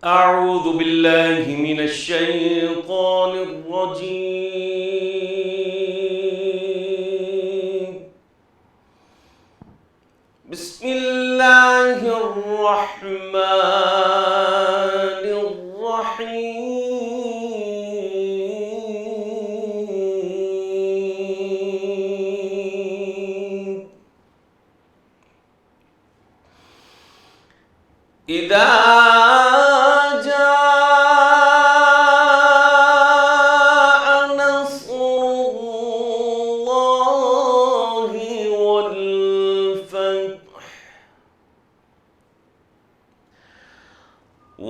أعوذ بالله من الشيطان الرجيم. بسم الله الرحمن الرحيم. إذا جاء نصر الله والفتح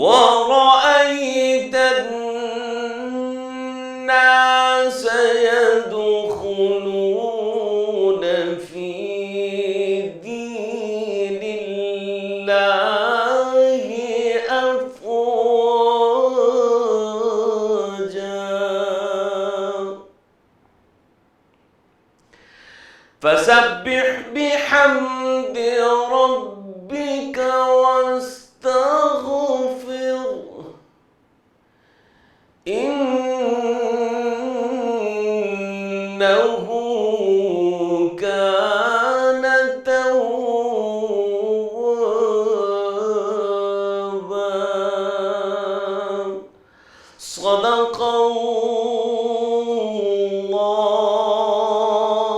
ورأيت الناس يدخلون في دين الله أفواجا فسبح بحمد ربك واستغفره إنه كان توابا. صدق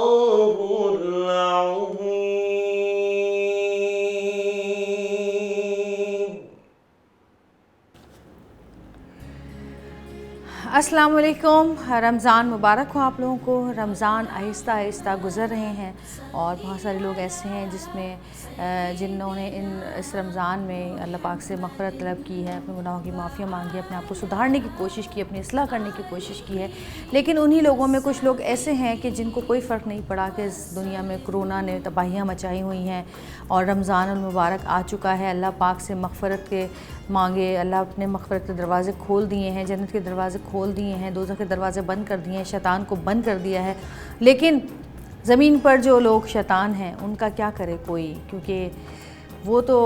الله العظيم. السلام علیکم، رمضان مبارک ہو آپ لوگوں کو۔ رمضان آہستہ آہستہ گزر رہے ہیں اور بہت سارے لوگ ایسے ہیں جنہوں نے اس رمضان میں اللہ پاک سے مغفرت طلب کی ہے، اپنے گناہوں کی معافی مانگی ہے، اپنے آپ کو سدھارنے کی کوشش کی، اپنی اصلاح کرنے کی کوشش کی ہے۔ لیکن انہی لوگوں میں کچھ لوگ ایسے ہیں کہ جن کو کوئی فرق نہیں پڑا کہ اس دنیا میں کرونا نے تباہیاں مچائی ہوئی ہیں اور رمضان المبارک آ چکا ہے۔ اللہ پاک سے مغفرت کے مانگے، اللہ اپنے مغفرت کے دروازے کھول دیے ہیں، جنت کے دروازے کھول دیے ہیں، دوزخ کے دروازے بند کر دیے ہیں، شیطان کو بند کر دیا ہے۔ لیکن زمین پر جو لوگ شیطان ہیں ان کا کیا کرے کوئی، کیونکہ وہ تو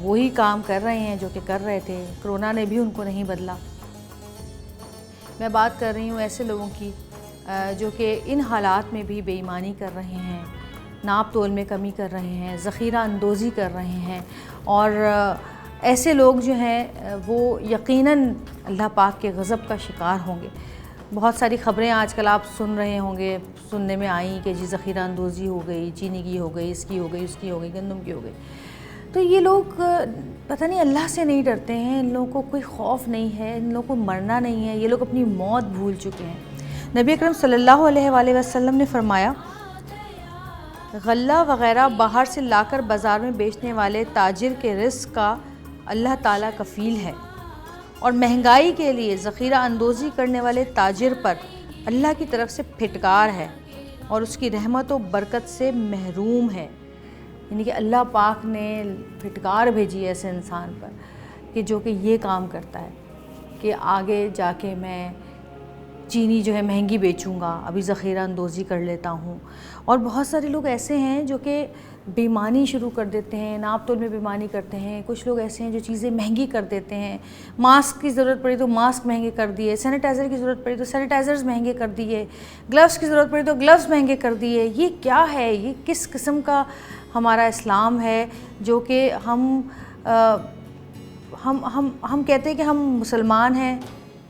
وہی کام کر رہے ہیں جو کہ کر رہے تھے، کرونا نے بھی ان کو نہیں بدلا۔ میں بات کر رہی ہوں ایسے لوگوں کی جو کہ ان حالات میں بھی بے ایمانی کر رہے ہیں، ناپ تول میں کمی کر رہے ہیں، ذخیرہ اندوزی کر رہے ہیں، اور ایسے لوگ جو ہیں وہ یقیناً اللہ پاک کے غضب کا شکار ہوں گے۔ بہت ساری خبریں آج کل آپ سن رہے ہوں گے، سننے میں آئیں کہ جی ذخیرہ اندوزی ہو گئی، چینی کی ہو گئی، اس کی ہو گئی، اس کی ہو گئی، گندم کی ہو گئی۔ تو یہ لوگ پتہ نہیں اللہ سے نہیں ڈرتے ہیں، ان لوگوں کو کوئی خوف نہیں ہے، ان لوگوں کو مرنا نہیں ہے، یہ لوگ اپنی موت بھول چکے ہیں۔ نبی اکرم صلی اللہ علیہ وآلہ وسلم نے فرمایا، غلہ وغیرہ باہر سے لا کر بازار میں بیچنے والے تاجر کے رزق کا اللہ تعالیٰ کفیل ہے، اور مہنگائی کے لیے ذخیرہ اندوزی کرنے والے تاجر پر اللہ کی طرف سے پھٹکار ہے اور اس کی رحمت و برکت سے محروم ہے۔ یعنی کہ اللہ پاک نے پھٹکار بھیجی ہے ایسے انسان پر کہ جو کہ یہ کام کرتا ہے کہ آگے جا کے میں چینی جو ہے مہنگی بیچوں گا، ابھی ذخیرہ اندوزی کر لیتا ہوں۔ اور بہت سارے لوگ ایسے ہیں جو کہ بیمانی شروع کر دیتے ہیں، ناپ تول میں بیمانی کرتے ہیں۔ کچھ لوگ ایسے ہیں جو چیزیں مہنگی کر دیتے ہیں، ماسک کی ضرورت پڑی تو ماسک مہنگے کر دیے، سینیٹائزر کی ضرورت پڑی تو سینیٹائزرز مہنگے کر دیے، گلوز کی ضرورت پڑی تو گلوز مہنگے کر دیے۔ یہ کیا ہے؟ یہ کس قسم کا ہمارا اسلام ہے جو کہ ہم کہتے ہیں کہ ہم مسلمان ہیں،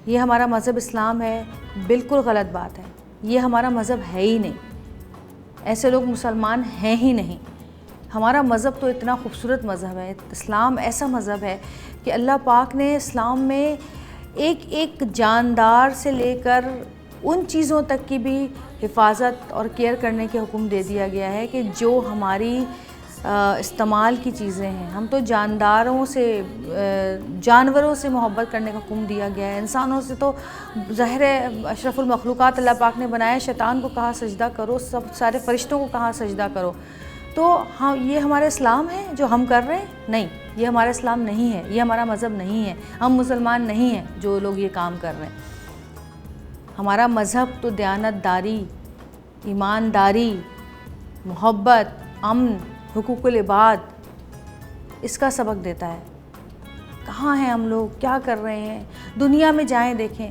یہ ہمارا مذہب اسلام ہے؟ بالکل غلط بات ہے، یہ ہمارا مذہب ہے ہی نہیں، ایسے لوگ مسلمان ہیں ہی نہیں۔ ہمارا مذہب تو اتنا خوبصورت مذہب ہے، اسلام ایسا مذہب ہے کہ اللہ پاک نے اسلام میں ایک ایک جاندار سے لے کر ان چیزوں تک کی بھی حفاظت اور کیئر کرنے کے حکم دے دیا گیا ہے کہ جو ہماری استعمال کی چیزیں ہیں۔ ہم تو جانوروں سے محبت کرنے کا حکم دیا گیا ہے، انسانوں سے تو ظاہر ہے اشرف المخلوقات اللہ پاک نے بنایا، شیطان کو کہا سجدہ کرو، سب سارے فرشتوں کو کہا سجدہ کرو۔ تو یہ ہمارا اسلام ہے جو ہم کر رہے ہیں؟ نہیں، یہ ہمارا اسلام نہیں ہے، یہ ہمارا مذہب نہیں ہے، ہم مسلمان نہیں ہیں جو لوگ یہ کام کر رہے ہیں۔ ہمارا مذہب تو دیانت داری، ایمانداری، محبت، امن، حقوق العباد، اس کا سبق دیتا ہے۔ کہاں ہیں ہم لوگ, کیا کر رہے ہیں. دنیا میں جائیں دیکھیں,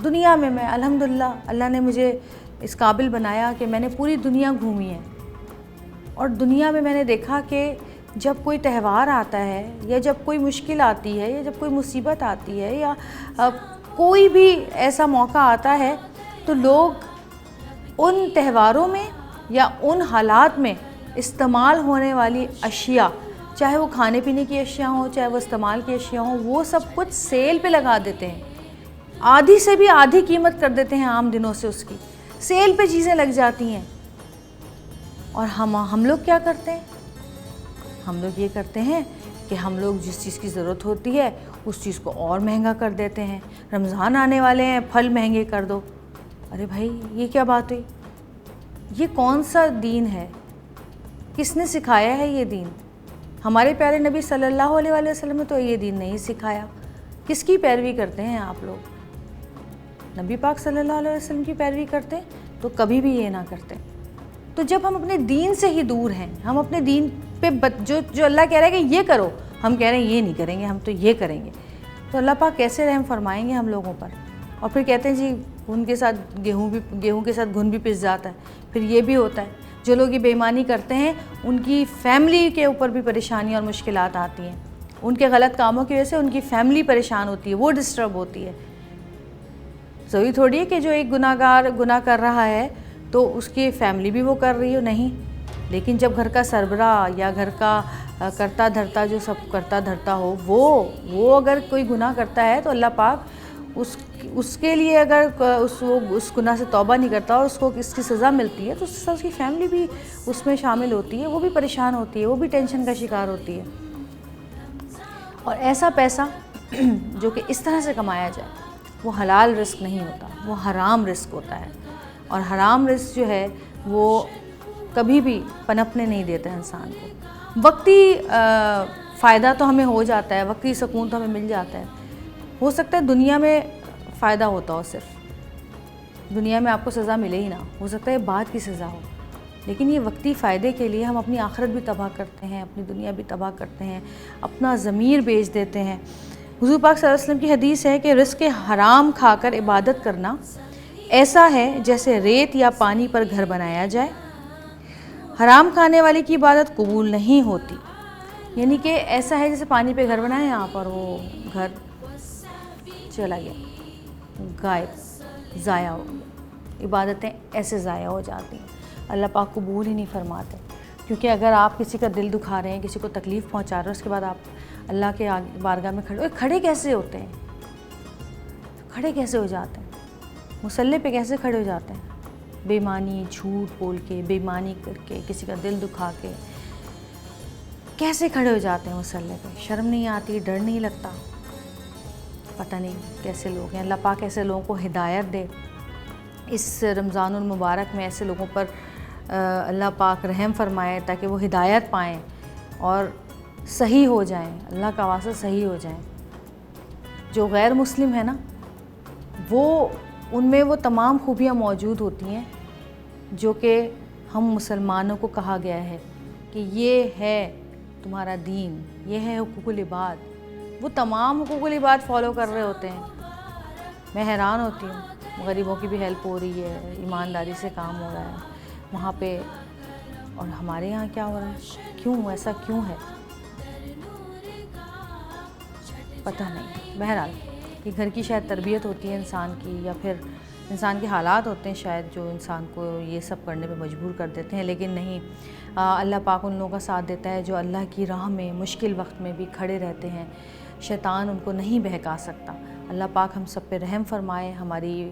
دنیا میں الحمدللہ اللہ نے مجھے اس قابل بنایا کہ میں نے پوری دنیا گھومی ہے, اور دنیا میں میں نے دیکھا کہ جب کوئی تہوار آتا ہے یا جب کوئی مشکل آتی ہے یا جب کوئی مصیبت آتی ہے یا کوئی بھی ایسا موقع آتا ہے تو لوگ ان تہواروں میں یا ان حالات میں استعمال ہونے والی اشیاء, چاہے وہ کھانے پینے کی اشیاء ہوں, چاہے وہ استعمال کی اشیاء ہوں, وہ سب کچھ سیل پہ لگا دیتے ہیں. آدھی سے بھی آدھی قیمت کر دیتے ہیں عام دنوں سے, اس کی سیل پہ چیزیں لگ جاتی ہیں. اور ہم لوگ کیا کرتے ہیں؟ ہم لوگ یہ کرتے ہیں کہ ہم لوگ جس چیز کی ضرورت ہوتی ہے اس چیز کو اور مہنگا کر دیتے ہیں. رمضان آنے والے ہیں, پھل مہنگے کر دو. ارے بھائی یہ کیا بات ہوئی؟ یہ کون سا دین ہے؟ کس نے سکھایا ہے یہ دین؟ ہمارے پیارے نبی صلی اللہ علیہ وآلہ وسلم نے تو یہ دین نہیں سکھایا. کس کی پیروی کرتے ہیں آپ لوگ؟ نبی پاک صلی اللہ علیہ وسلم کی پیروی کرتے تو کبھی بھی یہ نہ کرتے. تو جب ہم اپنے دین سے ہی دور ہیں, ہم اپنے دین پہ جو اللہ کہہ رہا ہے کہ یہ کرو, ہم کہہ رہے ہیں یہ نہیں کریں گے, ہم تو یہ کریں گے, تو اللہ پاک کیسے رحم فرمائیں گے ہم لوگوں پر؟ اور پھر کہتے ہیں جی گھن کے ساتھ گیہوں کے ساتھ گھن بھی پس جاتا ہے. پھر یہ بھی ہوتا ہے جو لوگ یہ بے ایمانی کرتے ہیں ان کی فیملی کے اوپر بھی پریشانی اور مشکلات آتی ہیں. ان کے غلط کاموں کی وجہ سے ان کی فیملی پریشان ہوتی ہے, وہ ڈسٹرب ہوتی ہے. ضروری تھوڑی ہے کہ جو ایک گناہگار گناہ کر رہا ہے تو اس کی فیملی بھی وہ کر رہی ہو, نہیں. لیکن جب گھر کا سربراہ یا گھر کا کرتا دھرتا جو سب کرتا دھرتا ہو وہ اگر کوئی گناہ کرتا ہے تو اللہ پاک اس کے لیے اگر اس گناہ سے توبہ نہیں کرتا اور اس کو اس کی سزا ملتی ہے تو اس کی فیملی بھی اس میں شامل ہوتی ہے, وہ بھی پریشان ہوتی ہے, وہ بھی ٹینشن کا شکار ہوتی ہے. اور ایسا پیسہ جو کہ اس طرح سے کمایا جائے وہ حلال رزق نہیں ہوتا, وہ حرام رزق ہوتا ہے. اور حرام رزق جو ہے وہ کبھی بھی پنپنے نہیں دیتا انسان کو. وقتی فائدہ تو ہمیں ہو جاتا ہے, وقتی سکون تو ہمیں مل جاتا ہے. ہو سکتا ہے دنیا میں فائدہ ہوتا ہو, صرف دنیا میں آپ کو سزا ملے ہی نہ, ہو سکتا ہے بعد کی سزا ہو. لیکن یہ وقتی فائدے کے لیے ہم اپنی آخرت بھی تباہ کرتے ہیں, اپنی دنیا بھی تباہ کرتے ہیں, اپنا ضمیر بیچ دیتے ہیں. حضور پاک صلی اللہ علیہ وسلم کی حدیث ہے کہ رزق حرام کھا کر عبادت کرنا ایسا ہے جیسے ریت یا پانی پر گھر بنایا جائے. حرام کھانے والے کی عبادت قبول نہیں ہوتی. یعنی کہ ایسا ہے جیسے پانی پہ گھر بنایا, یہاں پر وہ گھر چلا گیا, غائب, ضائع ہو گیا. عبادتیں ایسے ضائع ہو جاتی ہیں, اللہ پاک قبول ہی نہیں فرماتے. کیونکہ اگر آپ کسی کا دل دکھا رہے ہیں, کسی کو تکلیف پہنچا رہے ہیں, اس کے بعد آپ اللہ کے بارگاہ میں کھڑے کیسے ہوتے ہیں؟ کھڑے کیسے ہو جاتے ہیں؟ مصلی پہ کیسے کھڑے ہو جاتے ہیں؟ بے ایمانی, جھوٹ بول کے, بے ایمانی کر کے, کسی کا دل دکھا کے کیسے کھڑے ہو جاتے ہیں مصلی پہ؟ شرم نہیں آتی, ڈر نہیں لگتا؟ پتہ نہیں کیسے لوگ ہیں. اللہ پاک ایسے لوگوں کو ہدایت دے. اس رمضان المبارک میں ایسے لوگوں پر اللہ پاک رحم فرمائے تاکہ وہ ہدایت پائیں اور صحیح ہو جائیں, اللہ کا واسطہ صحیح ہو جائیں. جو غیر مسلم ہے نا, وہ ان میں وہ تمام خوبیاں موجود ہوتی ہیں جو کہ ہم مسلمانوں کو کہا گیا ہے کہ یہ ہے تمہارا دین, یہ ہے حقوق العباد. وہ تمام حقوق العباد فالو کر رہے ہوتے ہیں. میں حیران ہوتی ہوں, غریبوں کی بھی ہیلپ ہو رہی ہے, ایمانداری سے کام ہو رہا ہے وہاں پہ, اور ہمارے یہاں کیا ہو رہا ہے؟ کیوں ایسا کیوں ہے؟ پتہ نہیں. بہرحال یہ گھر کی شاید تربیت ہوتی ہے انسان کی, یا پھر انسان کے حالات ہوتے ہیں شاید جو انسان کو یہ سب کرنے پہ مجبور کر دیتے ہیں. لیکن نہیں, اللہ پاک ان لوگوں کا ساتھ دیتا ہے جو اللہ کی راہ میں مشکل وقت میں بھی کھڑے رہتے ہیں. شیطان ان کو نہیں بہکا سکتا. اللہ پاک ہم سب پہ رحم فرمائے, ہماری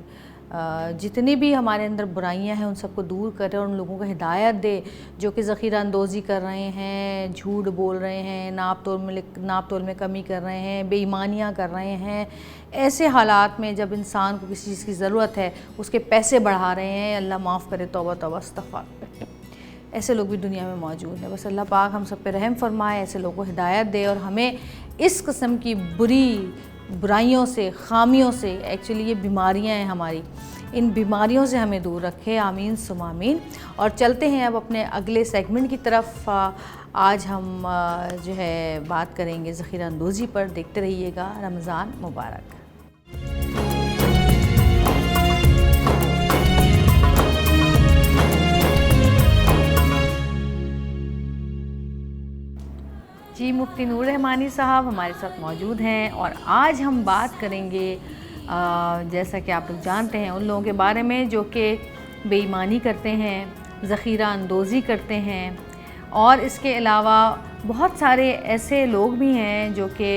جتنی بھی ہمارے اندر برائیاں ہیں ان سب کو دور کرے, اور ان لوگوں کو ہدایت دے جو کہ ذخیرہ اندوزی کر رہے ہیں, جھوٹ بول رہے ہیں, ناپ تول میں کمی کر رہے ہیں, بے ایمانیاں کر رہے ہیں. ایسے حالات میں جب انسان کو کسی چیز کی ضرورت ہے اس کے پیسے بڑھا رہے ہیں, اللہ معاف کرے, توبہ توبہ استغفار. ایسے لوگ بھی دنیا میں موجود ہیں. بس اللہ پاک ہم سب پہ رحم فرمائے, ایسے لوگوں کو ہدایت دے, اور ہمیں اس قسم کی برائیوں سے, خامیوں سے, ایکچولی یہ بیماریاں ہیں ہماری, ان بیماریوں سے ہمیں دور رکھے. آمین ثم آمین. اور چلتے ہیں اب اپنے اگلے سیگمنٹ کی طرف. آج ہم جو ہے بات کریں گے ذخیرہ اندوزی پر. دیکھتے رہیے گا. رمضان مبارک. جی مفتی نور رحمانی صاحب ہمارے ساتھ موجود ہیں اور آج ہم بات کریں گے جیسا کہ آپ لوگ جانتے ہیں ان لوگوں کے بارے میں جو کہ بے ایمانی کرتے ہیں, ذخیرہ اندوزی کرتے ہیں, اور اس کے علاوہ بہت سارے ایسے لوگ بھی ہیں جو کہ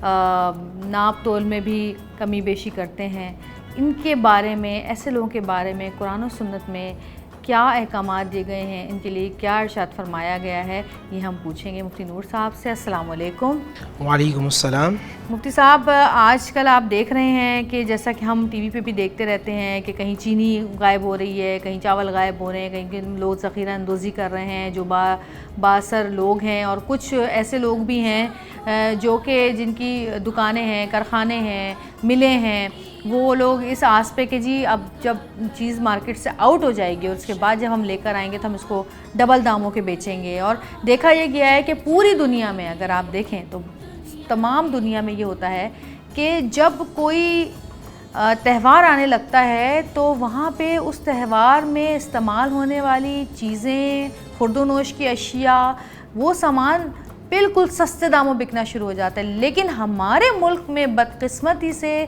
ناپ تول میں بھی کمی بیشی کرتے ہیں. ان کے بارے میں, ایسے لوگوں کے بارے میں قرآن و سنت میں کیا احکامات دیے گئے ہیں, ان کے لیے کیا ارشاد فرمایا گیا ہے, یہ ہم پوچھیں گے مفتی نور صاحب سے. السلام علیکم. وعلیکم السلام. مفتی صاحب, آج کل آپ دیکھ رہے ہیں کہ جیسا کہ ہم ٹی وی پہ بھی دیکھتے رہتے ہیں کہ کہیں چینی غائب ہو رہی ہے, کہیں چاول غائب ہو رہے ہیں, کہیں لوگ ذخیرہ اندوزی کر رہے ہیں جو بااثر لوگ ہیں, اور کچھ ایسے لوگ بھی ہیں جو کہ جن کی دکانیں ہیں, کارخانے ہیں, ملیں ہیں, وہ لوگ اس آس پہ کہ جی اب جب چیز مارکیٹ سے آؤٹ ہو جائے گی اور اس کے بعد جب ہم لے کر آئیں گے تو ہم اس کو ڈبل داموں کے بیچیں گے. اور دیکھا یہ گیا ہے کہ پوری دنیا میں اگر آپ دیکھیں تو تمام دنیا میں یہ ہوتا ہے کہ جب کوئی تہوار آنے لگتا ہے تو وہاں پہ اس تہوار میں استعمال ہونے والی چیزیں, خورد و نوش کی اشیاء, وہ سامان بالکل سستے داموں بکنا شروع ہو جاتا ہے. لیکن ہمارے ملک میں بدقسمتی سے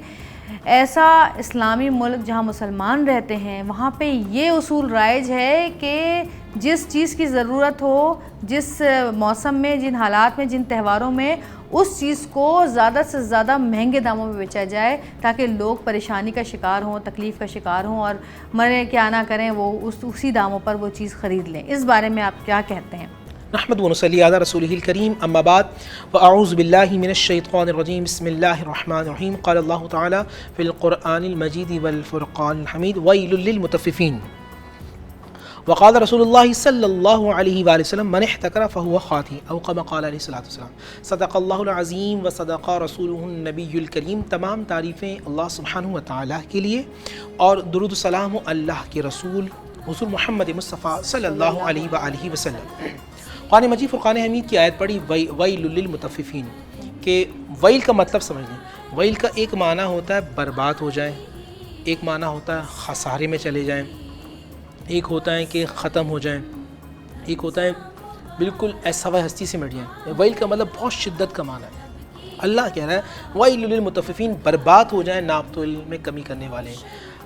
ایسا اسلامی ملک جہاں مسلمان رہتے ہیں وہاں پہ یہ اصول رائج ہے کہ جس چیز کی ضرورت ہو, جس موسم میں, جن حالات میں, جن تہواروں میں, اس چیز کو زیادہ سے زیادہ مہنگے داموں میں بیچا جائے تاکہ لوگ پریشانی کا شکار ہوں, تکلیف کا شکار ہوں, اور مرے کیا نہ کریں وہ اسی داموں پر وہ چیز خرید لیں. اس بارے میں آپ کیا کہتے ہیں؟ نحمد و نصلی علی رسولہ الکریم. اما بعد فاعوذ باللہ من الشیطان الرجیم. بسم اللہ الرحمن الرحیم. قال اللہ تعالی فی القرآن المجید والفرقان الحمید ویل للمطففین. وقال رسول اللہ صلی اللہ علیہ وآلہ وسلم من احتکر فہو خاطی او کما قال علیہ الصلوۃ والسلام. صدق اللہ العظیم و صدق رسولہ النبی الکریم. تمام تعریفیں اللہ سبحانہ و تعالیٰ کے لیے اور درود و سلام اللہ کے رسول حضور محمد مصطفیٰ صلی اللہ علیہ وآلہ وسلم. قرآن مجید فرقان حمید کی آیت پڑھی ویل للمطففین کہ ویل کا مطلب سمجھ لیں. ویل کا ایک معنی ہوتا ہے برباد ہو جائیں, ایک معنی ہوتا ہے خسارے میں چلے جائیں, ایک ہوتا ہے کہ ختم ہو جائیں, ایک ہوتا ہے بالکل ایسا ہستی سے مٹ جائیں. ویل کا مطلب بہت شدت کا معنی ہے. اللہ کہہ رہا ہے ویل للمطففین, برباد ہو جائیں ناپ تول میں کمی کرنے والے,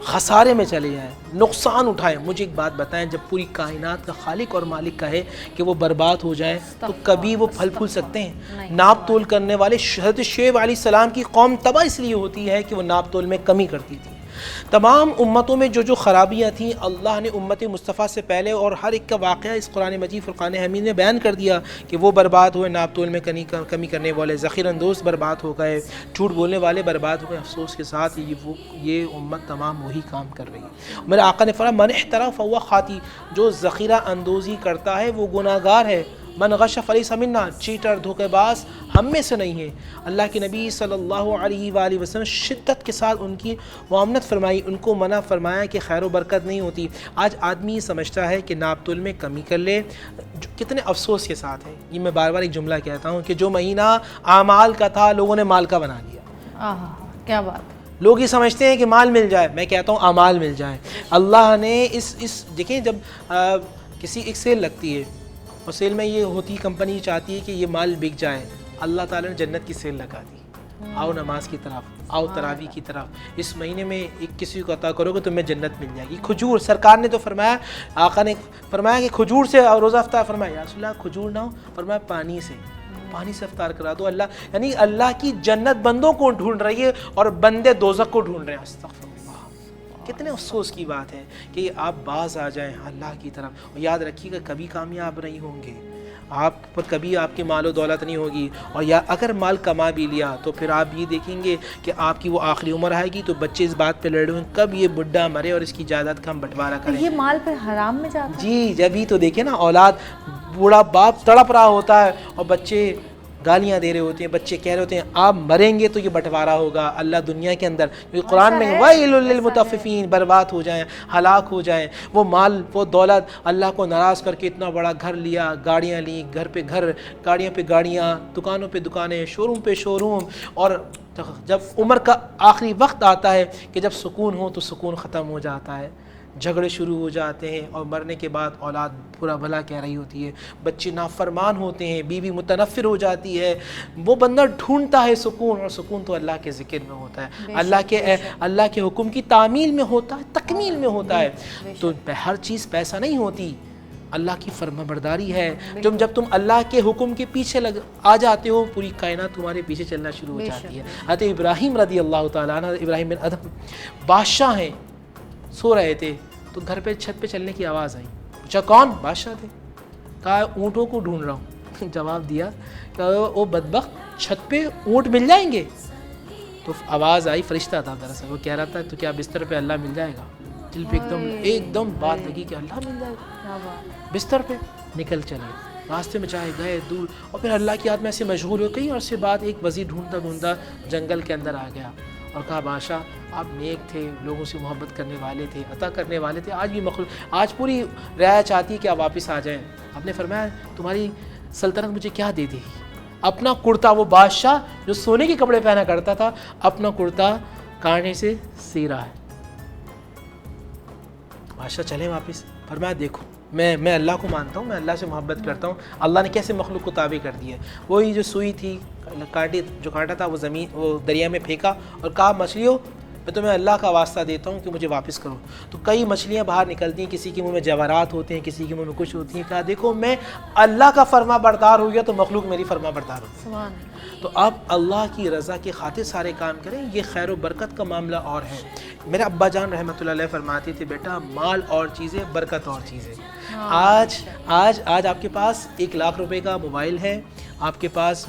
خسارے میں چلے جائیں, نقصان اٹھائیں. مجھے ایک بات بتائیں, جب پوری کائنات کا خالق اور مالک کہے کہ وہ برباد ہو جائیں تو کبھی وہ پھل پھول سکتے ہیں؟ ناپ تول کرنے والے حضرت شعیب علیہ السلام کی قوم تباہ اس لیے ہوتی ہے کہ وہ ناپ تول میں کمی کرتی تھی. تمام امتوں میں جو خرابیاں تھیں اللہ نے امت مصطفیٰ سے پہلے اور ہر ایک کا واقعہ اس قرآن مجید فرقان حمید میں بیان کر دیا کہ وہ برباد ہوئے ناپ تول میں کمی کرنے والے, ذخیرہ اندوز برباد ہو گئے, جھوٹ بولنے والے برباد ہو گئے. افسوس کے ساتھ یہ امت تمام وہی کام کر رہی ہے. میرے آقا نے فرمایا من احترف فہو خاطی, جو ذخیرہ اندوزی کرتا ہے وہ گناہ گار ہے. من غش فلیس منا, چیٹر دھوکے باز ہم میں سے نہیں ہے. اللہ کے نبی صلی اللہ علیہ وآلہ وسلم شدت کے ساتھ ان کی معاملت فرمائی, ان کو منع فرمایا کہ خیر و برکت نہیں ہوتی. آج آدمی سمجھتا ہے کہ ناپ تول میں کمی کر لے, کتنے افسوس کے ساتھ ہے. یہ میں بار بار ایک جملہ کہتا ہوں کہ جو مہینہ اعمال کا تھا لوگوں نے مال کا بنا لیا. کیا بات. لوگ یہ سمجھتے ہیں کہ مال مل جائے, میں کہتا ہوں اعمال مل جائیں. اللہ نے اس دیکھیں جب کسی ایک سیل لگتی ہے اور سیل میں یہ ہوتی, کمپنی چاہتی ہے کہ یہ مال بک جائے, اللہ تعالیٰ نے جنت کی سیل لگا دی. آؤ نماز کی طرف, آؤ تراویح کی طرف, اس مہینے میں ایک کسی کو عطا کرو گے تمہیں جنت مل جائے گی. کھجور, سرکار نے تو فرمایا, آقا نے فرمایا کہ کھجور سے روزہ افطار, فرمایا یا رسول اللہ کھجور نہ ہو, فرمایا پانی سے افطار کرا دو. اللہ یعنی اللہ کی جنت بندوں کو ڈھونڈ رہی ہے اور بندے دوزخ کو ڈھونڈ رہے ہیں. استغفر اللہ. کتنے افسوس کی بات ہے کہ آپ باز آ جائیں اللہ کی طرف. اور یاد رکھیے گا کبھی کامیاب نہیں ہوں گے, آپ پر کبھی آپ کی مال و دولت نہیں ہوگی. اور یا اگر مال کما بھی لیا تو پھر آپ یہ دیکھیں گے کہ آپ کی وہ آخری عمر آئے گی تو بچے اس بات پہ لڑے ہوئے ہیں کب یہ بڈھا مرے اور اس کی جائیداد کا ہم بٹوارہ کریں. یہ مال پہ حرام میں جاتا ہے. جی جبھی تو دیکھیں نا, اولاد, بوڑھا باپ تڑپ رہا ہوتا ہے اور بچے گالیاں دے رہے ہوتے ہیں، بچے کہہ رہے ہوتے ہیں آپ مریں گے تو یہ بٹوارا ہوگا اللہ دنیا کے اندر، کیونکہ قرآن میں وَيْلٌ لِّلْمُطَفِّفِينَ، برباد ہو جائیں، ہلاک ہو جائیں، وہ مال وہ دولت اللہ کو ناراض کر کے اتنا بڑا گھر لیا، گاڑیاں لیں، گھر پہ گھر، گاڑیاں پہ گاڑیاں، دکانوں پہ دکانیں، شو روم پہ شو روم، اور جب عمر کا آخری وقت آتا ہے کہ جب سکون ہو تو سکون ختم ہو جاتا ہے، جھگڑے شروع ہو جاتے ہیں، اور مرنے کے بعد اولاد برا بھلا کہہ رہی ہوتی ہے، بچے نافرمان ہوتے ہیں، بیوی متنفر ہو جاتی ہے، وہ بندہ ڈھونڈتا ہے سکون، اور سکون تو اللہ کے ذکر میں ہوتا ہے، اللہ کے حکم کی تعمیل میں ہوتا ہے، تکمیل میں ہوتا ہے۔ تو ہر چیز پیسہ نہیں ہوتی، اللہ کی فرما برداری ہے۔ جب تم اللہ کے حکم کے پیچھے آ جاتے ہو، پوری کائنات تمہارے پیچھے چلنا شروع ہو جاتی ہے۔ حضرت ابراہیم رضی اللہ تعالیٰ عنہ، ابراہیم بن ادھم بادشاہ ہیں، سو رہے تھے تو گھر پہ چھت پہ چلنے کی آواز آئی، پوچھا کون؟ بادشاہ تھے، کہا اونٹوں کو ڈھونڈ رہا ہوں۔ جواب دیا کہ وہ بدبخت چھت پہ اونٹ مل جائیں گے؟ تو آواز آئی، فرشتہ تھا دراصل، وہ کہہ رہا تھا تو کیا بستر پہ اللہ مل جائے گا؟ دل پہ ایک دم بات لگی کہ اللہ مل جائے گا بستر پہ۔ نکل چلے، راستے میں چاہے گئے دور، اور پھر اللہ کی یاد میں ایسے مشغول ہو، کئی عرصے بعد ایک وزیر ڈھونڈتا ڈھونڈتا جنگل کے اندر آ گیا اور کہا بادشاہ آپ نیک تھے، لوگوں سے محبت کرنے والے تھے، عطا کرنے والے تھے، آج بھی مخلوق، آج پوری رعایا چاہتی ہے کہ آپ واپس آ جائیں۔ آپ نے فرمایا تمہاری سلطنت مجھے کیا دے دی؟ اپنا کرتا، وہ بادشاہ جو سونے کے کپڑے پہنا کرتا تھا، اپنا کرتا کاٹنے سے سی رہا ہے۔ بادشاہ چلے واپس، فرمایا دیکھو میں اللہ کو مانتا ہوں، میں اللہ سے محبت کرتا ہوں، اللہ نے کیسے مخلوق کو تابع کر دیا ہے۔ وہی جو سوئی تھی، جو کانٹا تھا، وہ دریا میں پھینکا اور کہا مچھلیوں میں تمہیں اللہ کا واسطہ دیتا ہوں کہ مجھے واپس کرو۔ تو کئی مچھلیاں باہر نکلتی ہیں، کسی کے منہ میں جواہرات ہوتے ہیں، کسی کے منہ میں کچھ ہوتی ہیں۔ کہا دیکھو میں اللہ کا فرما بردار ہو گیا تو مخلوق میری فرما بردار ہو۔ تو آپ اللہ کی رضا کی خاطر سارے کام کریں، یہ خیر و برکت کا معاملہ اور ہے۔ میرے ابا جان رحمۃ اللہ علیہ فرماتے تھے بیٹا مال اور چیزیں، برکت اور چیزیں۔ آج آپ کے پاس 1 لاکھ روپے کا موبائل ہے، آپ کے پاس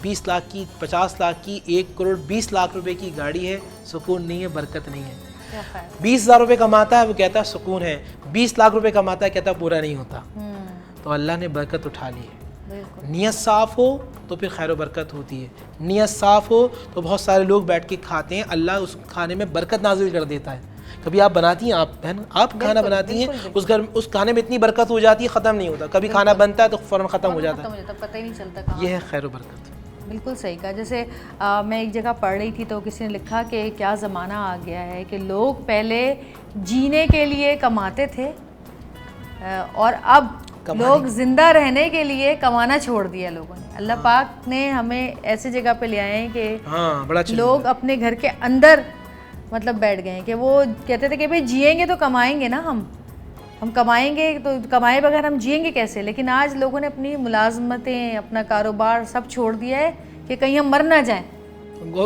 20 لاکھ کی، 50 لاکھ کی، 1 کروڑ 20 لاکھ روپے کی گاڑی ہے، سکون نہیں ہے، برکت نہیں ہے۔ 20,000 روپے کماتا ہے وہ کہتا ہے سکون ہے، 20 لاکھ روپے کماتا ہے کہتا ہے پورا نہیں ہوتا۔ تو اللہ نے برکت اٹھا لی ہے۔ نیت صاف ہو تو پھر خیر و برکت ہوتی ہے، نیت صاف ہو تو بہت سارے لوگ بیٹھ کے کھاتے ہیں، اللہ اس کھانے میں برکت نازل کر دیتا ہے۔ کبھی آپ بناتی ہیں، آپ بہن آپ کھانا بناتی ہیں، اس کھانے میں اتنی برکت ہو جاتی ہے ختم نہیں ہوتا، کبھی کھانا بنتا ہے تو فوراً ختم ہو جاتا ہے، پتہ ہی نہیں چلتا۔ یہ ہے خیر و برکت۔ بالکل صحیح کہا۔ جیسے میں ایک جگہ پڑھ رہی تھی تو کسی نے لکھا کہ کیا زمانہ آ گیا ہے کہ لوگ پہلے جینے کے لیے کماتے تھے اور اب لوگ زندہ رہنے کے لیے کمانا چھوڑ دیا لوگوں نے۔ اللہ پاک نے ہمیں ایسی جگہ پہ لے آئے ہیں کہ لوگ اپنے گھر کے اندر مطلب بیٹھ گئے ہیں کہ وہ کہتے تھے کہ بھئی جئیں گے تو کمائیں گے نا، ہم کمائیں گے تو کمائے بغیر ہم جئیں گے کیسے؟ لیکن آج لوگوں نے اپنی ملازمتیں، اپنا کاروبار سب چھوڑ دیا ہے کہ کہیں ہم مر نہ جائیں۔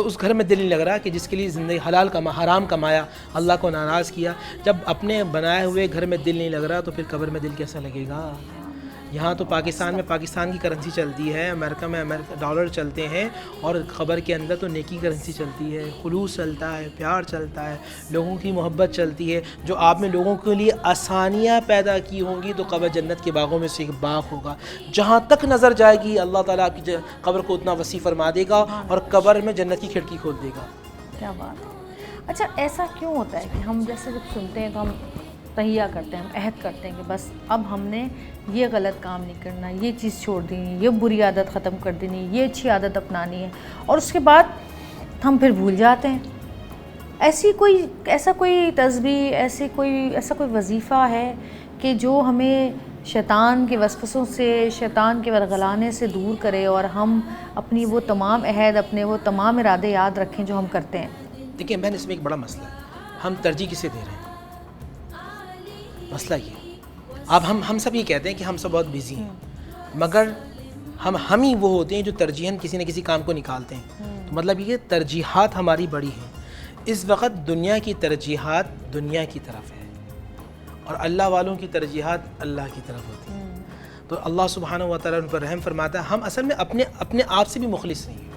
اس گھر میں دل نہیں لگ رہا کہ جس کے لیے زندگی حلال حرام کمایا، اللہ کو ناراض کیا۔ جب اپنے بنائے ہوئے گھر میں دل نہیں لگ رہا تو پھر قبر میں دل کیسا لگے گا؟ یہاں تو پاکستان میں پاکستان کی کرنسی چلتی ہے، امریکہ میں ڈالر چلتے ہیں، اور قبر کے اندر تو نیکی کرنسی چلتی ہے، خلوص چلتا ہے، پیار چلتا ہے، لوگوں کی محبت چلتی ہے۔ جو آپ نے لوگوں کے لیے آسانیاں پیدا کی ہوں گی تو قبر جنت کے باغوں میں سے ایک باغ ہوگا، جہاں تک نظر جائے گی اللہ تعالیٰ آپ کی قبر کو اتنا وسیع فرما دے گا اور قبر میں جنت کی کھڑکی کھول دے گا۔ کیا بات ہے۔ اچھا ایسا کیوں ہوتا ہے کہ ہم جیسے جب سنتے ہیں تو ہم تہیہ کرتے ہیں، ہم عہد کرتے ہیں کہ بس اب ہم نے یہ غلط کام نہیں کرنا، یہ چیز چھوڑ دینی، یہ بری عادت ختم کر دینی، یہ اچھی عادت اپنانی ہے، اور اس کے بعد ہم پھر بھول جاتے ہیں۔ ایسا کوئی تسبیح، ایسا کوئی وظیفہ ہے کہ جو ہمیں شیطان کے وسوسوں سے، شیطان کے ورغلانے سے دور کرے اور ہم اپنی وہ تمام عہد، اپنے وہ تمام ارادے یاد رکھیں جو ہم کرتے ہیں؟ دیکھیں بہن، اس میں ایک بڑا مسئلہ ہے، ہم ترجیح کسے دے رہے ہیں؟ مسئلہ یہ اب ہم سب یہ کہتے ہیں کہ ہم سب بہت بیزی ہیں، مگر ہم ہی وہ ہوتے ہیں جو ترجیحاً کسی نہ کسی کام کو نکالتے ہیں۔ تو مطلب یہ ترجیحات ہماری بڑی ہیں۔ اس وقت دنیا کی ترجیحات دنیا کی طرف ہے اور اللہ والوں کی ترجیحات اللہ کی طرف ہوتی ہیں۔ تو اللہ سبحانہ و تعالیٰ ان پر رحم فرماتا ہے۔ ہم اصل میں اپنے آپ سے بھی مخلص نہیں ہیں،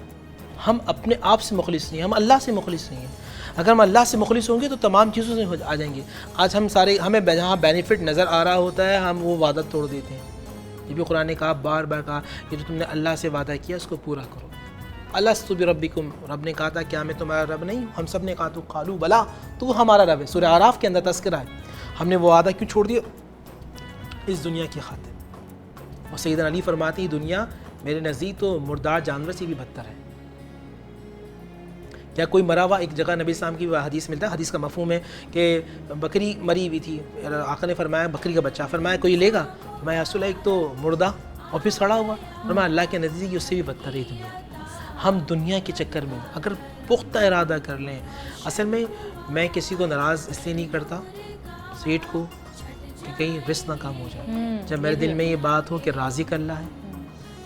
ہم اپنے آپ سے مخلص نہیں ہیں، ہم اللہ سے مخلص نہیں ہیں۔ اگر ہم اللہ سے مخلص ہوں گے تو تمام چیزوں سے آ جائیں گے۔ آج ہمیں جہاں بینیفٹ نظر آ رہا ہوتا ہے ہم وہ وعدہ توڑ دیتے ہیں، یہ بھی قرآن نے کہا، بار بار کہا کہ جو تم نے اللہ سے وعدہ کیا اس کو پورا کرو. الست بربکم، رب نے کہا تھا کیا میں تمہارا رب نہیں؟ ہم سب نے کہا تو قالوا بلا، تو ہمارا رب ہے. سورہ اعراف کے اندر تذکرہ ہے. ہم نے وہ وعدہ کیوں چھوڑ دیا؟ اس دنیا کی خاطر. اور سیدنا علی فرماتے ہیں دنیا میرے نزدیک تو مردار جانور سے بھی بدتر ہے. کیا کوئی مرا ہوا، ایک جگہ نبی اسلام کی حدیث ملتا ہے، حدیث کا مفہوم ہے کہ بکری مری ہوئی تھی، آقا نے فرمایا بکری کا بچہ، فرمایا کوئی لے گا؟ میں رسول اللہ ایک تو مردہ اور پھر سڑا ہوا. فرمایا اللہ کے نزدیک اس سے بھی بدتر ہے دنیا. ہم دنیا کے چکر میں اگر پختہ ارادہ کر لیں، اصل میں کسی کو ناراض اس لیے نہیں کرتا سیٹ کو کہ کہیں رزق نہ کم ہو جائے. جب میرے دل میں یہ بات ہو کہ رازق اللہ ہے،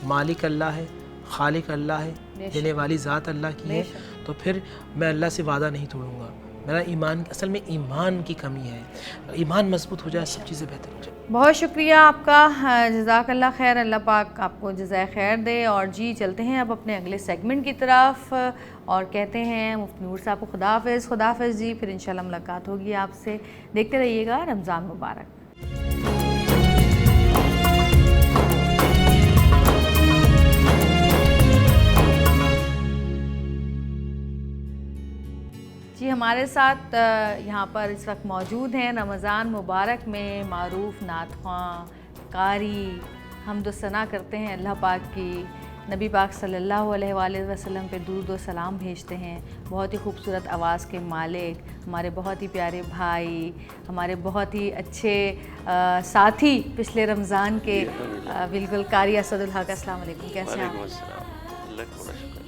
مالک اللہ ہے، خالق اللہ ہے، دینے والی ذات اللہ کی ہے، تو پھر میں اللہ سے وعدہ نہیں توڑوں گا. میرا ایمان، اصل میں ایمان کی کمی ہے. ایمان مضبوط ہو جائے سب چیزیں بہتر ہو جائے. بہت شکریہ آپ کا، جزاک اللہ خیر. اللہ پاک آپ کو جزائے خیر دے. اور جی چلتے ہیں اب اپنے اگلے سیگمنٹ کی طرف اور کہتے ہیں مفتی نور صاحب کو خدا حافظ. خدا حافظ جی، پھر انشاءاللہ ملاقات ہوگی آپ سے. دیکھتے رہیے گا رمضان مبارک. جی ہمارے ساتھ یہاں پر اس وقت موجود ہیں رمضان مبارک میں معروف نعت خواں، قاری، حمد و ثنا کرتے ہیں اللہ پاک کی، نبی پاک صلی اللہ علیہ وآلہ وسلم پہ درود و سلام بھیجتے ہیں. بہت ہی خوبصورت آواز کے مالک، ہمارے بہت ہی پیارے بھائی، ہمارے بہت ہی اچھے ساتھی پچھلے رمضان کے، بالکل قاری اسد الحق. السلام علیکم، کیسے ہیں آپ؟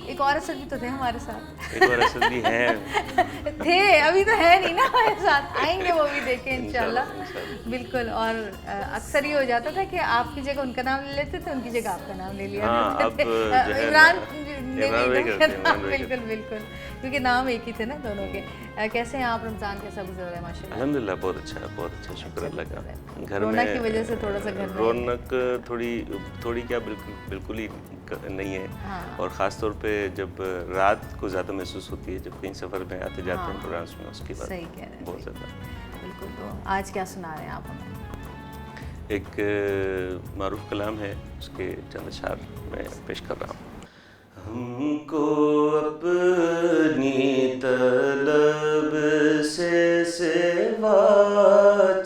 ایک اور اسد بھی تو تھے ہمارے ساتھ. ایک اور اسد بھی ہیں تھے، ابھی تو ہے نہیں نا ہمارے ساتھ، آئیں گے وہ بھی دیکھیں انشاءاللہ. بالکل. اور اکثر یہ ہو جاتا تھا کہ آپ کی جگہ ان کا نام لے لیتے تھے، ان کی جگہ آپ کا نام لے لیا. عمران بالکل بالکل، کیونکہ نام ایک ہی تھے نا دونوں کے. کیسے ہیں آپ؟ رمضان کیسا گزر رہا ہے؟ ماشاء اللہ الحمدللہ بہت اچھا ہے، بہت اچھا، شکر اللہ کا. گھر میں رونق کی وجہ سے تھوڑا سا گھر میں رونق تھوڑی کیا بالکل ہی نہیں ہے. اور خاص طور پہ جب رات کو زیادہ محسوس ہوتی ہے جب کہیں سفر میں آتے جاتے ہیں پروگرامس میں، اس کی بات صحیح کہہ رہے ہیں بہت زیادہ. بالکل. تو آج کیا سنا رہے ہیں آپ ہمیں؟ ایک معروف کلام ہے، اس کے چند اشعار میں پیش کر رہا ہوں. ہم کو اپنی طلب سے سوا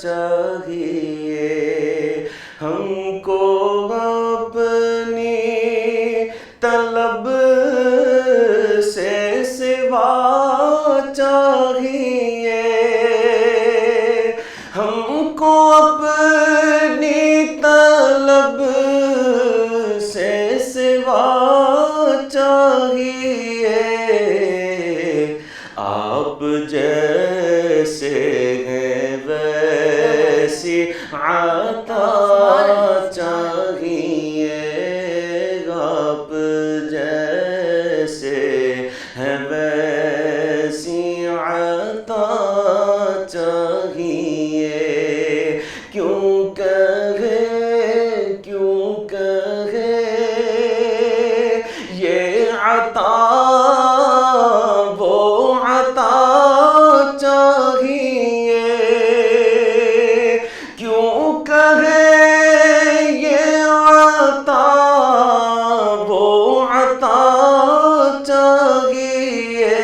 چاہیے، ہم کو اپنی طلب سے سوا چاہیے، ہم کو اپنی طلب سے سوا چاہیے. آپ جیسے ہیں ویسی عطا چاہیے، آپ جیسے ہیں ویسی عطا چاہیے. کیوں کہے یہ عطا وہ عطا چاہیے، کیوں کہے یہ عطا وہ عطا چاہیے.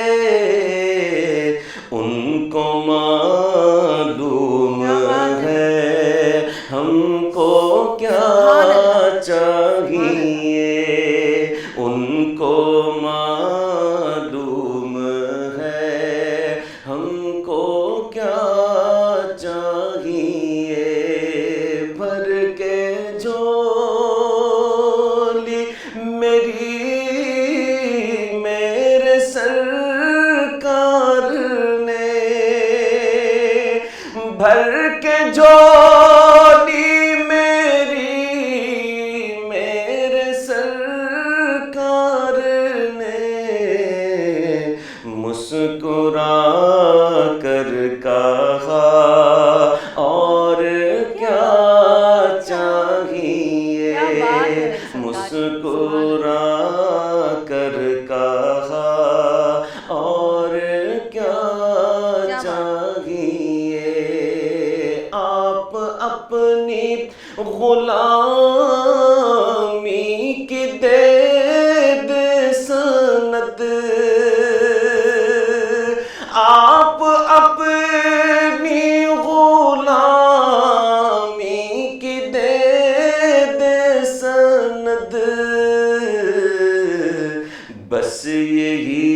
ان کو معلوم ہے ہم کو کیا چاہیے، ان کو معلوم ہے ہم کو کیا چاہیے. بھر کے جھولی میرے سرکار نے، بھر کے جھولی میرے سرکار نے، مسکرا کر کہا اور کیا چاہیے، مسکرا کر کہا اور کیا چاہیے. آپ بس یہی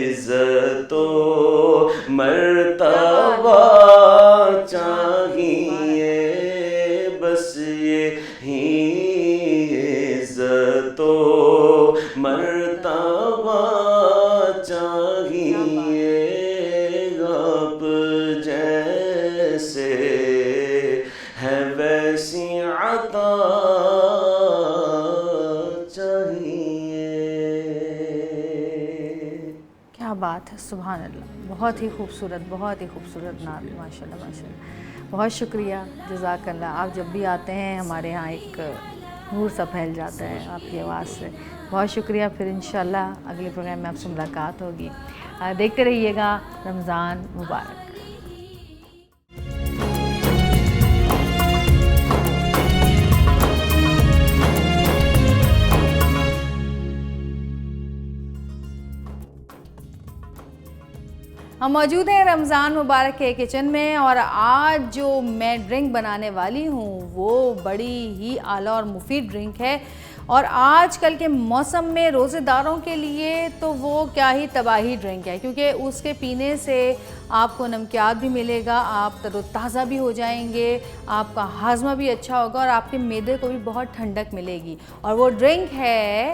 عزت و مرتبہ چاہیے، بس یہی عزت و مرتبہ چاہیے، آپ جیسے ہے ویسی عطا چاہیے۔ کیا بات ہے، سبحان اللہ، بہت ہی خوبصورت، بہت ہی خوبصورت نعت، ماشاء اللہ ماشاء اللہ، بہت شکریہ، جزاک اللہ۔ آپ جب بھی آتے ہیں ہمارے ہاں ایک نور سا پھیل جاتا ہے آپ کی آواز سے، بہت شکریہ۔ پھر انشاءاللہ اگلے پروگرام میں آپ سے ملاقات ہوگی، دیکھتے رہیے گا رمضان مبارک۔ ہم موجود ہیں رمضان مبارک کے کچن میں، اور آج جو میں ڈرنک بنانے والی ہوں وہ بڑی ہی اعلیٰ اور مفید ڈرنک ہے، اور آج کل کے موسم میں روزے داروں کے لیے تو وہ کیا ہی تباہی ڈرنک ہے، کیونکہ اس کے پینے سے آپ کو نمکیات بھی ملے گا، آپ تر و تازہ بھی ہو جائیں گے، آپ کا ہاضمہ بھی اچھا ہوگا، اور آپ کے معدے کو بھی بہت ٹھنڈک ملے گی، اور وہ ڈرنک ہے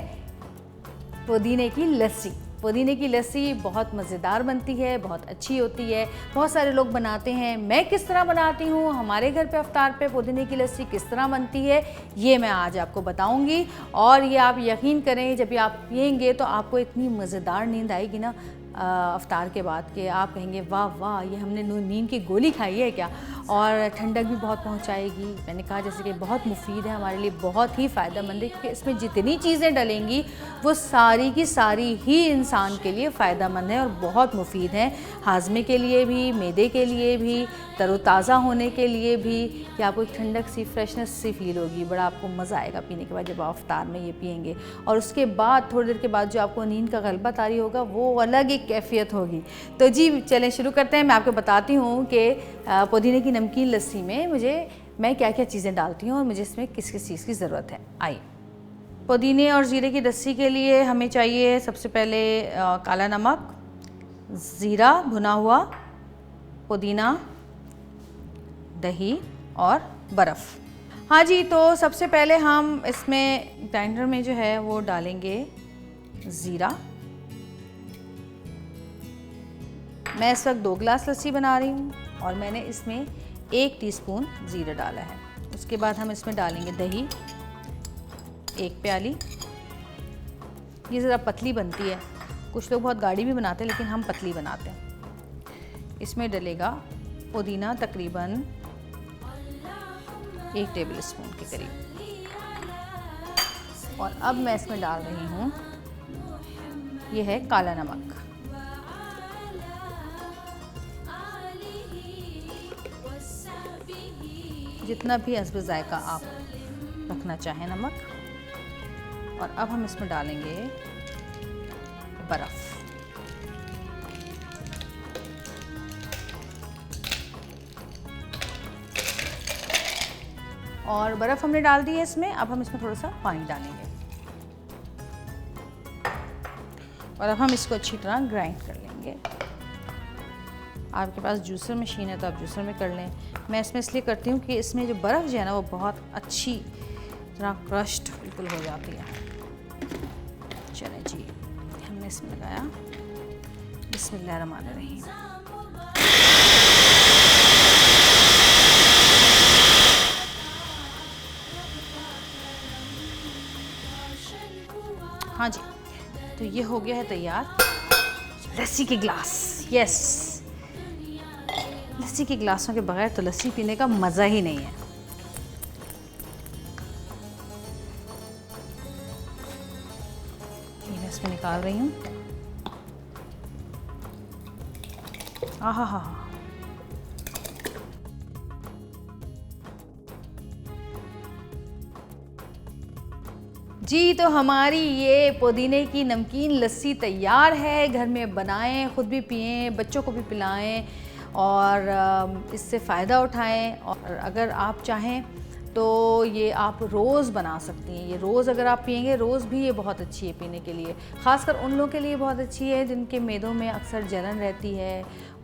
پودینے کی لسی۔ پودینے کی لسی بہت مزیدار بنتی ہے، بہت اچھی ہوتی ہے، بہت سارے لوگ بناتے ہیں۔ میں کس طرح بناتی ہوں، ہمارے گھر پہ افطار پہ پودینے کی لسی کس طرح بنتی ہے، یہ میں آج آپ کو بتاؤں گی، اور یہ آپ یقین کریں جب یہ آپ پئیں گے تو آپ کو اتنی مزیدار نیند آئے گی نا افطار کے بعد کہ آپ کہیں گے واہ واہ یہ ہم نے نیند کی گولی کھائی ہے کیا، اور ٹھنڈک بھی بہت پہنچائے گی۔ میں نے کہا جیسے کہ بہت مفید ہے، ہمارے لیے بہت ہی فائدہ مند ہے، کیونکہ اس میں جتنی چیزیں ڈلیں گی وہ ساری کی ساری ہی انسان کے لیے فائدہ مند ہے اور بہت مفید ہیں، ہاضمے کے لیے بھی، معدے کے لیے بھی، تر و تازہ ہونے کے لیے بھی، کہ آپ کو ایک ٹھنڈک سی فریشنس سی فیل ہوگی، بڑا آپ کو مزہ آئے گا پینے کے بعد جب آپ افطار میں یہ پئیں گے، اور اس کے بعد تھوڑی دیر کے بعد جو آپ کو نیند کا غلبہ طاری ہوگا وہ الگ ایک کیفیت ہوگی۔ تو جی چلیں شروع کرتے ہیں۔ میں آپ کو بتاتی ہوں کہ پودینے کی نمکین لسی میں میں کیا کیا چیزیں ڈالتی ہوں اور مجھے اس میں کس کس چیز کی ضرورت ہے۔ آئیے، پودینے اور زیرے کی لسی کے لیے ہمیں چاہیے سب سے پہلے کالا نمک، زیرہ بھنا ہوا، پودینہ، دہی اور برف۔ ہاں جی، تو سب سے پہلے ہم اس میں گرائنڈر میں جو ہے وہ ڈالیں گے زیرہ۔ میں اس وقت 2 گلاس لسی بنا رہی ہوں اور میں نے اس میں 1 ٹی اسپون زیرہ ڈالا ہے۔ اس کے بعد ہم اس میں ڈالیں گے دہی 1 پیالی، یہ ذرا پتلی بنتی ہے، کچھ لوگ بہت گاڑی بھی بناتے ہیں لیکن ہم پتلی بناتے ہیں۔ اس میں ڈلے گا پودینہ تقریباً 1 ٹیبل اسپون کے قریب، اور اب میں اس میں ڈال رہی ہوں یہ ہے کالا نمک، جتنا بھی حسب ذائقہ آپ رکھنا چاہیں نمک، اور اب ہم اس میں ڈالیں گے برف۔ اور برف ہم نے ڈال دی ہے اس میں، اب ہم اس میں تھوڑا سا پانی ڈالیں گے، اور اب ہم اس کو اچھی طرح گرائنڈ کر لیں گے۔ آپ کے پاس جوسر مشین ہے تو آپ جوسر میں کر لیں، میں اس میں اس لیے کرتی ہوں کہ اس میں جو برف جو ہے نا وہ بہت اچھی طرح کرشڈ بالکل ہو جاتی ہے۔ چلیں جی، ہم نے اس میں لگایا، بسم اللہ الرحمن الرحیم۔ ہاں جی، تو یہ ہو گیا ہے تیار لسی کے گلاس۔ یس، لسی کے گلاسوں کے بغیر تو لسی پینے کا مزہ ہی نہیں ہے۔ یہ میں اس میں نکال رہی ہوں۔ آہا ہا، جی تو ہماری یہ پودینے کی نمکین لسی تیار ہے۔ گھر میں بنائیں، خود بھی پئیں، بچوں کو بھی پلائیں اور اس سے فائدہ اٹھائیں۔ اور اگر آپ چاہیں تو یہ آپ روز بنا سکتی ہیں. یہ روز اگر آپ پئیں گے، روز بھی یہ بہت اچھی ہے پینے کے لیے. خاص کر ان لوگوں کے لیے بہت اچھی ہے جن کے معدوں میں اکثر جلن رہتی ہے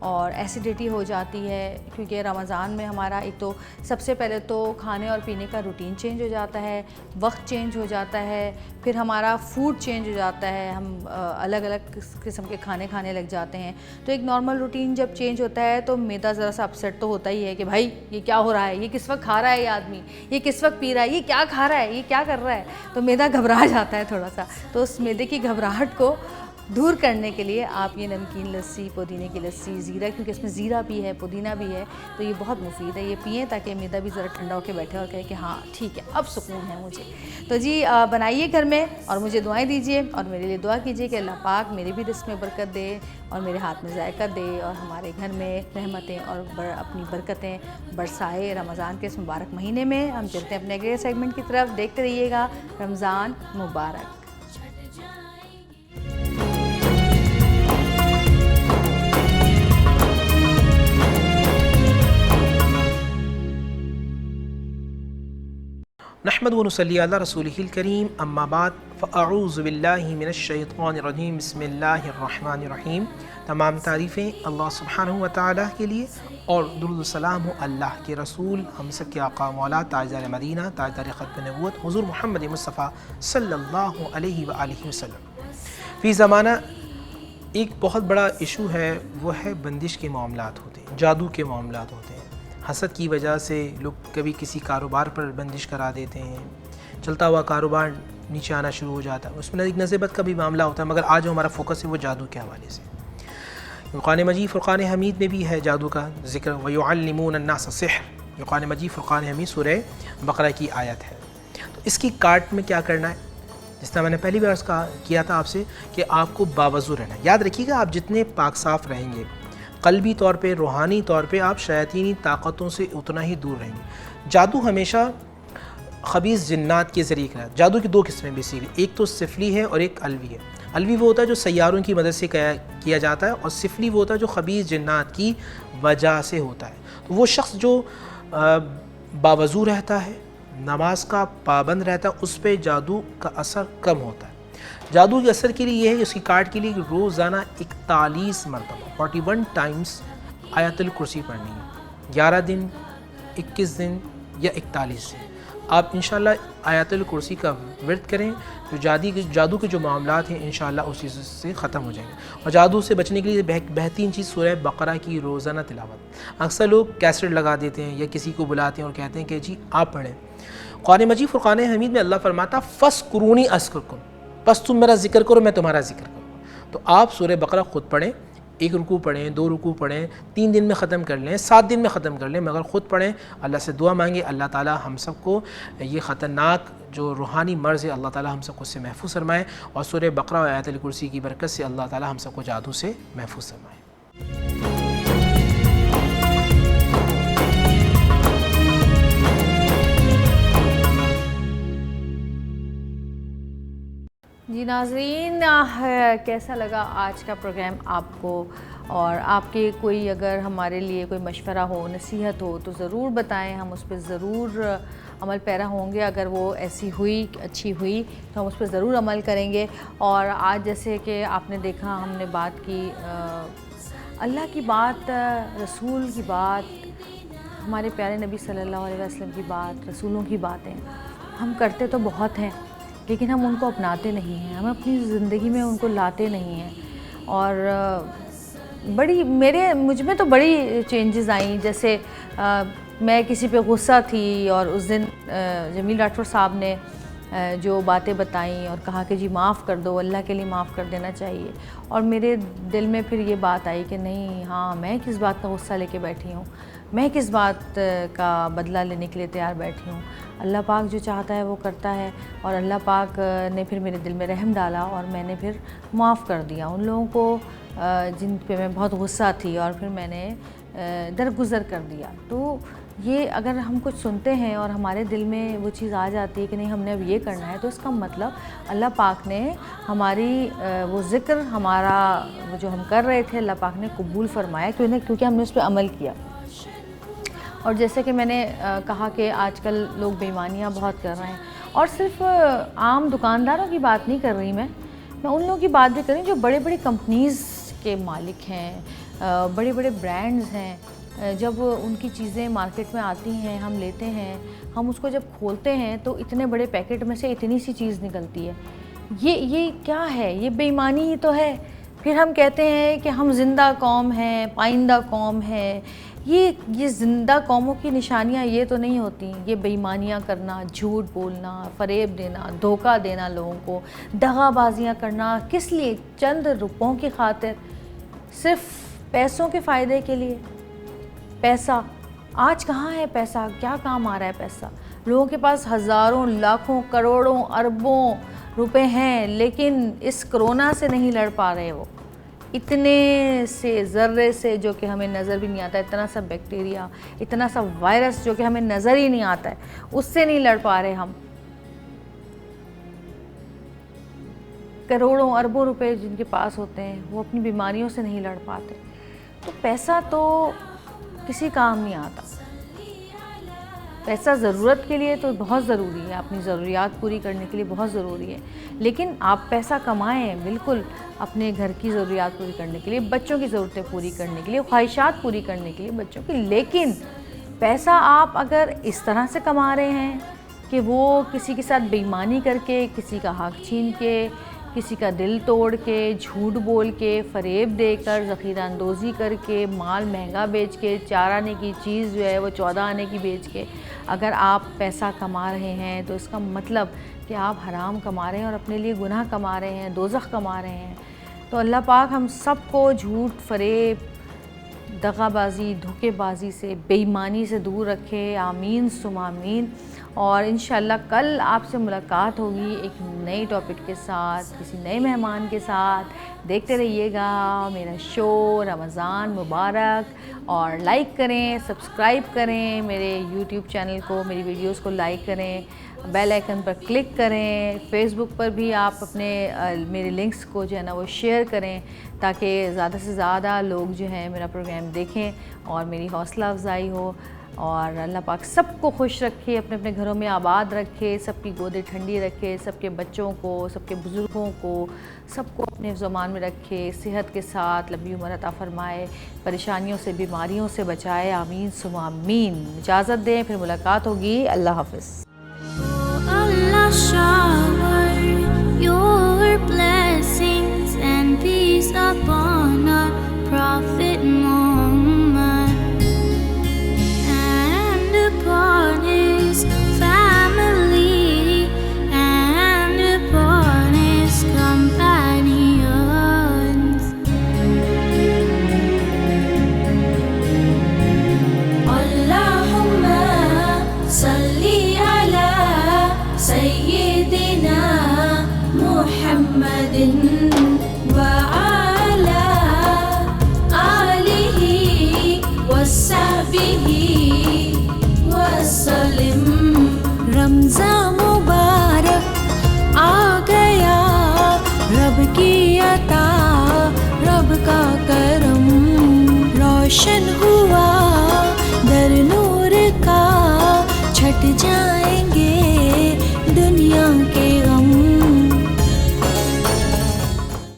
اور ایسیڈیٹی ہو جاتی ہے، کیونکہ رمضان میں ہمارا ایک تو سب سے پہلے تو کھانے اور پینے کا روٹین چینج ہو جاتا ہے، وقت چینج ہو جاتا ہے، پھر ہمارا فوڈ چینج ہو جاتا ہے، ہم الگ الگ قسم کے کھانے کھانے لگ جاتے ہیں. تو ایک نارمل روٹین جب چینج ہوتا ہے تو معدہ ذرا سا اپسیٹ تو ہوتا ہی ہے کہ بھائی یہ کیا ہو رہا ہے، یہ کس وقت کھا رہا ہے یہ آدمی، یہ کس وقت پی رہا ہے، یہ کیا کھا رہا ہے، یہ کیا کر رہا ہے. تو معدہ گھبرا جاتا ہے تھوڑا سا. تو اس معدے کی گھبراہٹ کو دور کرنے کے لیے آپ یہ نمکین لسی، پودینے کی لسی، زیرہ، کیونکہ اس میں زیرہ بھی ہے، پودینہ بھی ہے، تو یہ بہت مفید ہے. یہ پئیں تاکہ معدہ بھی ذرا ٹھنڈا ہو کے بیٹھے اور کہے کہ ہاں ٹھیک ہے اب سکون ہے مجھے. تو جی بنائیے گھر میں اور مجھے دعائیں دیجیے اور میرے لیے دعا کیجیے کہ اللہ پاک میرے بھی رزق میں برکت دے اور میرے ہاتھ میں ذائقہ دے اور ہمارے گھر میں رحمتیں اور اپنی برکتیں برسائے. رمضان کے اس مبارک مہینے میں ہم چلتے ہیں اپنے اگلے سیگمنٹ کی طرف. دیکھتے رہیے گا رمضان مبارک. نحمد و نصلی علی رسولہ الکریم. اما بعد فاعوذ باللہ من الشیطان الرجیم. بسم اللہ الرحمن الرحیم. تمام تعریفیں اللہ سبحانہ و تعالیٰ کے لیے اور درود و سلام ہو اللہ کے رسول ہم سب کے آقا مولا تاجدار مدینہ تاجدار ختم نبوت حضور محمد مصطفیٰ صلی اللہ علیہ وآلہ وسلم. فی زمانہ ایک بہت بڑا ایشو ہے، وہ ہے بندش کے معاملات ہوتے ہیں، جادو کے معاملات ہوتے ہیں. حسد کی وجہ سے لوگ کبھی کسی کاروبار پر بندش کرا دیتے ہیں، چلتا ہوا کاروبار نیچے آنا شروع ہو جاتا ہے، اس میں ایک نصیبت کا بھی معاملہ ہوتا ہے. مگر آج جو ہمارا فوکس ہے وہ جادو کے حوالے سے. قرآن مجید فرقان حمید میں بھی ہے جادو کا ذکر. وَيُعَلِّمُونَ النَّاسَ السِّحْرَ، یہ قرآن مجید فرقان حمید سورہ بقرہ کی آیت ہے. تو اس کی کاٹ میں کیا کرنا ہے، جس طرح میں نے پہلی بار کیا تھا آپ سے کہ آپ کو باوضو رہنا ہے. یاد رکھیے گا آپ جتنے پاک صاف رہیں گے قلبی طور پہ، روحانی طور پہ، آپ شیاطینی طاقتوں سے اتنا ہی دور رہیں گے. جادو ہمیشہ خبیث جنات کے ذریعے کرا. جادو کی دو قسمیں بیسیکلی، ایک تو سفلی ہے اور ایک الوی ہے. الوی وہ ہوتا ہے جو سیاروں کی مدد سے کیا جاتا ہے، اور سفلی وہ ہوتا ہے جو خبیث جنات کی وجہ سے ہوتا ہے. تو وہ شخص جو باوضو رہتا ہے، نماز کا پابند رہتا ہے، اس پہ جادو کا اثر کم ہوتا ہے. جادو کے اثر کے لیے یہ ہے، اس کی کارڈ کے لیے روزانہ 41 مرتبہ 41 ٹائمز آیت الکرسی پڑھنی ہے. 11 دن، 21 دن یا 41 دن آپ انشاءاللہ آیت الکرسی کا ورد کریں. جو جادو کے جو معاملات ہیں انشاءاللہ اس چیز سے ختم ہو جائیں گے. اور جادو سے بچنے کے لیے بہترین چیز سورہ بقرہ کی روزانہ تلاوت. اکثر لوگ کیسٹ لگا دیتے ہیں یا کسی کو بلاتے ہیں اور کہتے ہیں کہ جی آپ پڑھیں. قرآن مجید فرقان حمید میں اللہ فرماتا فَاذْكُرُونِی أَذْكُرْكُم، بس تم میرا ذکر کرو میں تمہارا ذکر کروں. تو آپ سورہ بقرہ خود پڑھیں، 1 رکوع پڑھیں، 2 رکوع پڑھیں، 3 دن میں ختم کر لیں، 7 دن میں ختم کر لیں، مگر خود پڑھیں. اللہ سے دعا مانگے اللہ تعالی ہم سب کو یہ خطرناک جو روحانی مرض ہے اللہ تعالی ہم سب کو اس سے محفوظ فرمائے، اور سورہ بقرہ اور آیت الکرسی کی برکت سے اللہ تعالی ہم سب کو جادو سے محفوظ فرمائے. جی ناظرین، کیسا لگا آج کا پروگرام آپ کو؟ اور آپ کے کوئی اگر ہمارے لیے کوئی مشورہ ہو، نصیحت ہو تو ضرور بتائیں، ہم اس پہ ضرور عمل پیرا ہوں گے. اگر وہ ایسی ہوئی، اچھی ہوئی تو ہم اس پہ ضرور عمل کریں گے. اور آج جیسے کہ آپ نے دیکھا ہم نے بات کی اللہ کی بات، رسول کی بات، ہمارے پیارے نبی صلی اللہ علیہ وسلم کی بات، رسولوں کی باتیں ہم کرتے تو بہت ہیں لیکن ہم ان کو اپناتے نہیں ہیں، ہم اپنی زندگی میں ان کو لاتے نہیں ہیں. اور مجھ میں تو بڑی چینجز آئیں. جیسے میں کسی پہ غصہ تھی اور اس دن جمیل ڈاکٹر صاحب نے جو باتیں بتائیں اور کہا کہ جی معاف کر دو، اللہ کے لیے معاف کر دینا چاہیے. اور میرے دل میں پھر یہ بات آئی کہ نہیں، ہاں میں کس بات کا غصہ لے کے بیٹھی ہوں، میں کس بات کا بدلہ لینے کے لیے تیار بیٹھی ہوں. اللہ پاک جو چاہتا ہے وہ کرتا ہے. اور اللہ پاک نے پھر میرے دل میں رحم ڈالا اور میں نے پھر معاف کر دیا ان لوگوں کو جن پہ میں بہت غصہ تھی، اور پھر میں نے درگزر کر دیا. تو یہ اگر ہم کچھ سنتے ہیں اور ہمارے دل میں وہ چیز آ جاتی ہے کہ نہیں ہم نے اب یہ کرنا ہے، تو اس کا مطلب اللہ پاک نے ہماری وہ ذکر، ہمارا جو ہم کر رہے تھے اللہ پاک نے قبول فرمایا کیونکہ ہم نے اس پہ عمل کیا. اور جیسے کہ میں نے کہا کہ آج کل لوگ بے ایمانیاں بہت کر رہے ہیں، اور صرف عام دکانداروں کی بات نہیں کر رہی میں ان لوگوں کی بات بھی کر رہی ہوں جو بڑے بڑے کمپنیز کے مالک ہیں، بڑے بڑے برانڈز ہیں. جب ان کی چیزیں مارکیٹ میں آتی ہیں، ہم لیتے ہیں، ہم اس کو جب کھولتے ہیں تو اتنے بڑے پیکٹ میں سے اتنی سی چیز نکلتی ہے. یہ کیا ہے؟ یہ بے ایمانی ہی تو ہے. پھر ہم کہتے ہیں کہ ہم زندہ قوم ہیں، پائندہ قوم ہے. یہ زندہ قوموں کی نشانیاں یہ تو نہیں ہوتی. یہ بے ایمانیاں کرنا، جھوٹ بولنا، فریب دینا، دھوکہ دینا لوگوں کو، دغا بازیاں کرنا، کس لیے؟ چند روپوں کی خاطر، صرف پیسوں کے فائدے کے لیے. پیسہ آج کہاں ہے؟ پیسہ کیا کام آ رہا ہے؟ پیسہ لوگوں کے پاس ہزاروں، لاکھوں، کروڑوں، اربوں روپے ہیں، لیکن اس کرونا سے نہیں لڑ پا رہے. وہ اتنے سے ذرے سے جو کہ ہمیں نظر بھی نہیں آتا، اتنا سا بیکٹیریا، اتنا سا وائرس جو کہ ہمیں نظر ہی نہیں آتا ہے، اس سے نہیں لڑ پا رہے ہم. کروڑوں اربوں روپے جن کے پاس ہوتے ہیں وہ اپنی بیماریوں سے نہیں لڑ پاتے. تو پیسہ تو کسی کام نہیں آتا. پیسہ ضرورت کے لیے تو بہت ضروری ہے، اپنی ضروریات پوری کرنے کے لیے بہت ضروری ہے، لیکن آپ پیسہ کمائیں بالکل اپنے گھر کی ضروریات پوری کرنے کے لیے، بچوں کی ضرورتیں پوری کرنے کے لیے، خواہشات پوری کرنے کے لیے بچوں کی. لیکن پیسہ آپ اگر اس طرح سے کما رہے ہیں کہ وہ کسی کے ساتھ بے ایمانی کر کے، کسی کا حق چھین کے، کسی کا دل توڑ کے، جھوٹ بول کے، فریب دے کر، ذخیرہ اندوزی کر کے، مال مہنگا بیچ کے، 4 آنے کی چیز جو ہے وہ 14 آنے کی بیچ کے اگر آپ پیسہ کما رہے ہیں تو اس کا مطلب کہ آپ حرام کما رہے ہیں اور اپنے لیے گناہ کما رہے ہیں، دوزخ کما رہے ہیں. تو اللہ پاک ہم سب کو جھوٹ، فریب، دغا بازی، دھوکے بازی سے، بے ایمانی سے دور رکھے. آمین ثم آمین. اور انشاءاللہ کل آپ سے ملاقات ہوگی ایک نئے ٹاپک کے ساتھ، کسی نئے مہمان کے ساتھ. دیکھتے رہیے گا میرا شو رمضان مبارک، اور لائک کریں، سبسکرائب کریں میرے یوٹیوب چینل کو، میری ویڈیوز کو لائک کریں، بیل آئیکن پر کلک کریں. فیس بک پر بھی آپ اپنے میرے لنکس کو جو ہے نا وہ شیئر کریں تاکہ زیادہ سے زیادہ لوگ جو ہیں میرا پروگرام دیکھیں اور میری حوصلہ افزائی ہو. اور اللہ پاک سب کو خوش رکھے، اپنے اپنے گھروں میں آباد رکھے، سب کی گودیں ٹھنڈی رکھے، سب کے بچوں کو، سب کے بزرگوں کو، سب کو اپنے حفظ و امان میں رکھے، صحت کے ساتھ لمبی عمر عطا فرمائے، پریشانیوں سے، بیماریوں سے بچائے. آمین ثم آمین. اجازت دیں، پھر ملاقات ہوگی. اللہ حافظ. Allah shower your blessings and peace upon our Prophet Muhammad and upon his family and upon his companions. Allahumma salli ala سيدنا محمد وعلى آله وصحبه وسلم. رمضان مبارک آ گیا، رب کی عطا، رب کا کرم، روشن ہوا